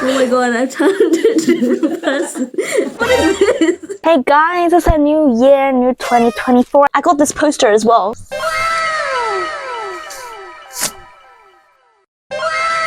Oh my god, I turned into a different person. What is this? Hey guys, it's a new year, new 2024. I got this poster as well.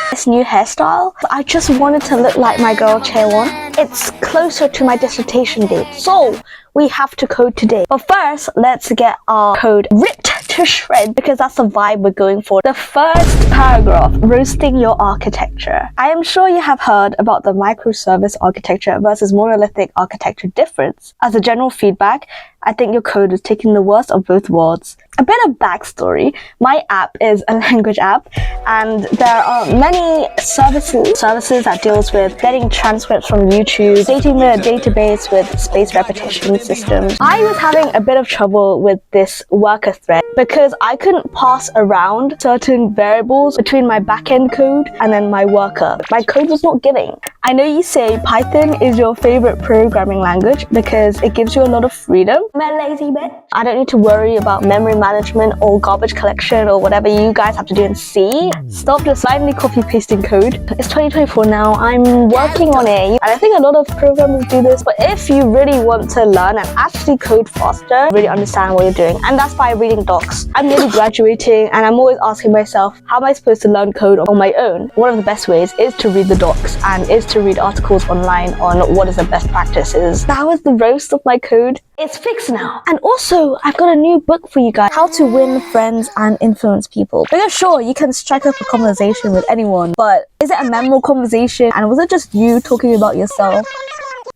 This new hairstyle. I just wanted to look like my girl Chaewon. It's closer to my dissertation date, so we have to code today. But first, let's get our code ripped to shred because that's the vibe we're going for. The first paragraph, roasting your architecture. I am sure you have heard about the microservice architecture versus monolithic architecture difference. As a general feedback, I think your code is taking the worst of both worlds. A bit of backstory. My app is a language app and there are many services that deals with getting transcripts from YouTube, updating the database with spaced repetition systems. I was having a bit of trouble with this worker thread because I couldn't pass around certain variables between my backend code and then my worker. My code was not giving. I know you say Python is your favorite programming language because it gives you a lot of freedom. I'm a lazy bitch. I don't need to worry about memory management or garbage collection or whatever you guys have to do in C. Stop just blindly copy pasting code. It's 2024 now. I'm working on it. And I think a lot of programmers do this, but if you really want to learn and actually code faster, really understand what you're doing, and that's by reading docs. I'm nearly graduating and I'm always asking myself, how am I supposed to learn code on my own? One of the best ways is to read the docs and is to read articles online on what is the best practices. That was the roast of my code. It's fixed now. And also, I've got a new book for you guys. How to win friends and influence people. Because sure, you can strike up a conversation with anyone, but is it a memorable conversation? And was it just you talking about yourself?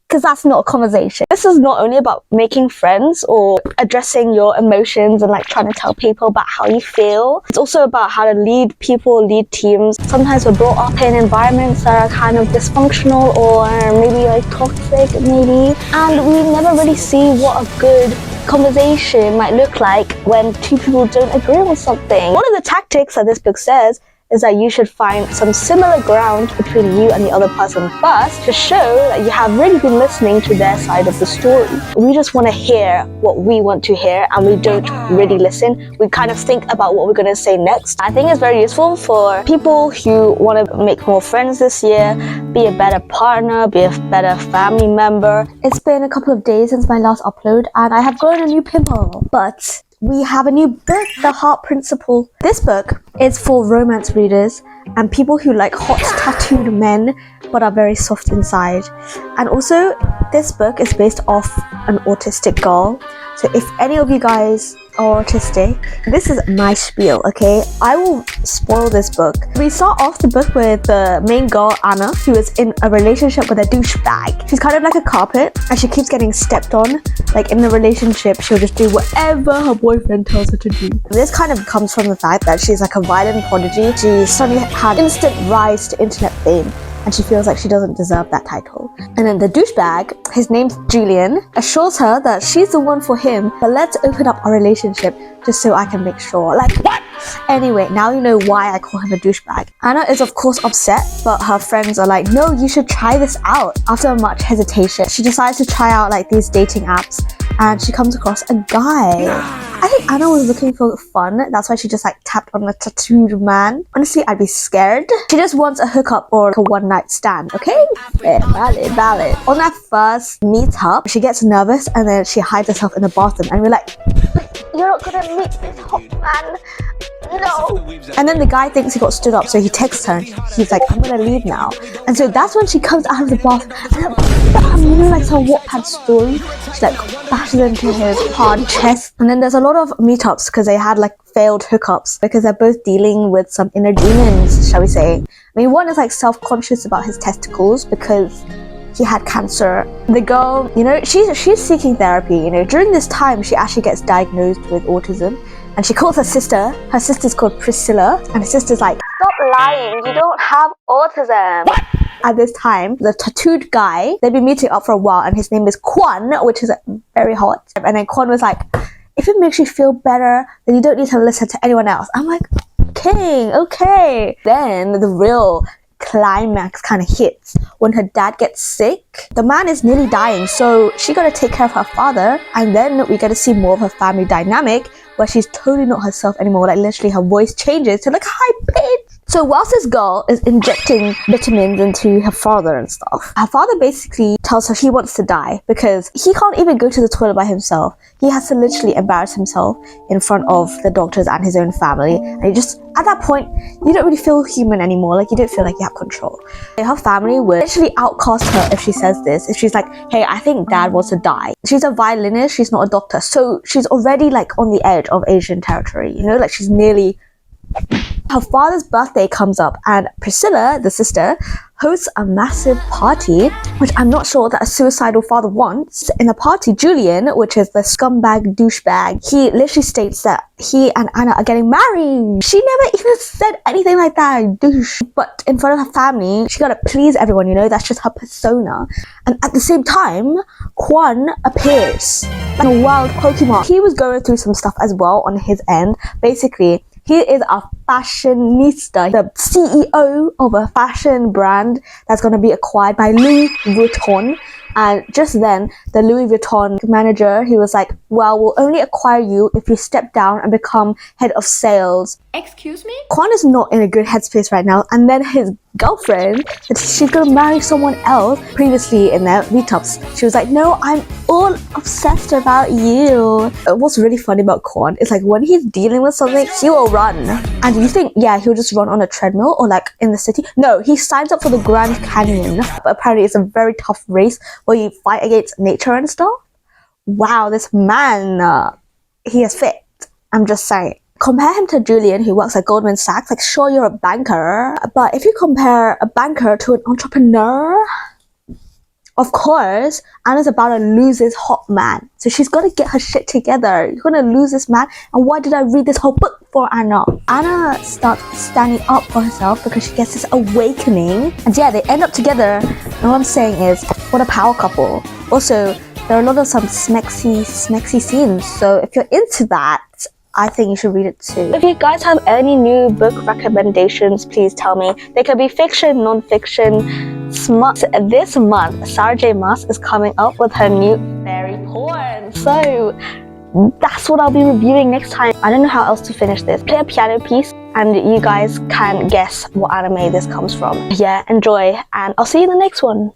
Because that's not a conversation. This is not only about making friends or addressing your emotions and like trying to tell people about how you feel. It's also about how to lead people, lead teams. Sometimes we're brought up in environments that are kind of dysfunctional or maybe like toxic maybe. And we never really see what a good conversation might look like when two people don't agree with something. One of the tactics that this book says is that you should find some similar ground between you and the other person first to show that you have really been listening to their side of the story. We just want to hear what we want to hear and we don't really listen. We kind of think about what we're going to say next. I think it's very useful for people who want to make more friends this year, be a better partner, be a better family member. It's been a couple of days since my last upload and I have grown a new pimple, but we have a new book, The Heart Principle. This book is for romance readers and people who like hot tattooed men but are very soft inside. And also, this book is based off an autistic girl. So if any of you guys are autistic, this is my spiel, okay? I will spoil this book. We start off the book with the main girl, Anna, who is in a relationship with a douchebag. She's kind of like a carpet and she keeps getting stepped on. Like in the relationship, she'll just do whatever her boyfriend tells her to do. This kind of comes from the fact that she's like a violent prodigy. She suddenly had instant rise to internet fame and she feels like she doesn't deserve that title. And then the douchebag, his name's Julian, assures her that she's the one for him, but let's open up our relationship just so I can make sure. Like, what? Anyway, now you know why I call him a douchebag. Anna is of course upset, but her friends are like, no, you should try this out. After much hesitation, she decides to try out like these dating apps and she comes across a guy. I think Anna was looking for fun. That's why she just like tapped on a tattooed man. Honestly, I'd be scared. She just wants a hookup or like a one night stand, okay? Yeah, valid. On that first meetup, she gets nervous and then she hides herself in the bathroom and we're like, you're not gonna meet this hot man. No. And then the guy thinks he got stood up, so he texts her and he's like, I'm gonna leave now. And so that's when she comes out of the bathroom and bam, you know, like some Wattpad story. She like bashes into his hard chest. And then there's a lot of meetups because they had like failed hookups because they're both dealing with some inner demons, shall we say. I mean, one is like self-conscious about his testicles because he had cancer. The girl, you know, she's seeking therapy. You know, during this time, she actually gets diagnosed with autism. And she calls her sister. Her sister's called Priscilla. And her sister's like, stop lying, you don't have autism. What? At this time, the tattooed guy, they've been meeting up for a while and his name is Kwan, which is very hot. And then Kwan was like, if it makes you feel better, then you don't need to listen to anyone else. I'm like, okay. Then the real climax kind of hits when her dad gets sick. The man is nearly dying, so she gotta take care of her father, and then we get to see more of her family dynamic where she's totally not herself anymore. Like literally her voice changes to like high pitch So whilst this girl is injecting vitamins into her father and stuff, her father basically tells her he wants to die because he can't even go to the toilet by himself. He has to literally embarrass himself in front of the doctors and his own family. And you just, at that point, you don't really feel human anymore. Like, you don't feel like you have control. Her family would literally outcast her if she says this. If she's like, hey, I think dad wants to die. She's a violinist, she's not a doctor. So she's already like on the edge of Asian territory, you know, like she's nearly... Her father's birthday comes up and Priscilla, the sister, hosts a massive party, which I'm not sure that a suicidal father wants. In the party, Julian, which is the scumbag douchebag, he literally states that he and Anna are getting married. She never even said anything like that, douche. But in front of her family, she gotta please everyone, you know, that's just her persona. And at the same time, Kwon appears like a wild Pokemon. He was going through some stuff as well on his end. Basically, he is a fashionista, the CEO of a fashion brand that's going to be acquired by Louis Vuitton. And just then, the Louis Vuitton manager, he was like, well, we'll only acquire you if you step down and become head of sales. Excuse me? Kwon is not in a good headspace right now, and then his girlfriend said she's gonna marry someone else. Previously in their meetups, she was like, no, I'm all obsessed about you. What's really funny about Kwon is like when he's dealing with something, he will run. And you think, yeah, he'll just run on a treadmill or like in the city? No, he signs up for the Grand Canyon. But apparently it's a very tough race where you fight against nature and stuff. Wow, this man, he is fit. I'm just saying. Compare him to Julian, who works at Goldman Sachs. Like, sure, you're a banker, but if you compare a banker to an entrepreneur, of course, Anna's about to lose this hot man. So she's got to get her shit together. You're going to lose this man. And why did I read this whole book for Anna? Anna starts standing up for herself because she gets this awakening. And yeah, they end up together. And all I'm saying is, what a power couple. Also, there are a lot of some smexy scenes. So if you're into that, I think you should read it too. If you guys have any new book recommendations, please tell me. They could be fiction, non-fiction, smut. This month, Sarah J. Maas is coming up with her new fairy porn. So that's what I'll be reviewing next time. I don't know how else to finish this. Play a piano piece and you guys can guess what anime this comes from. Yeah, enjoy and I'll see you in the next one.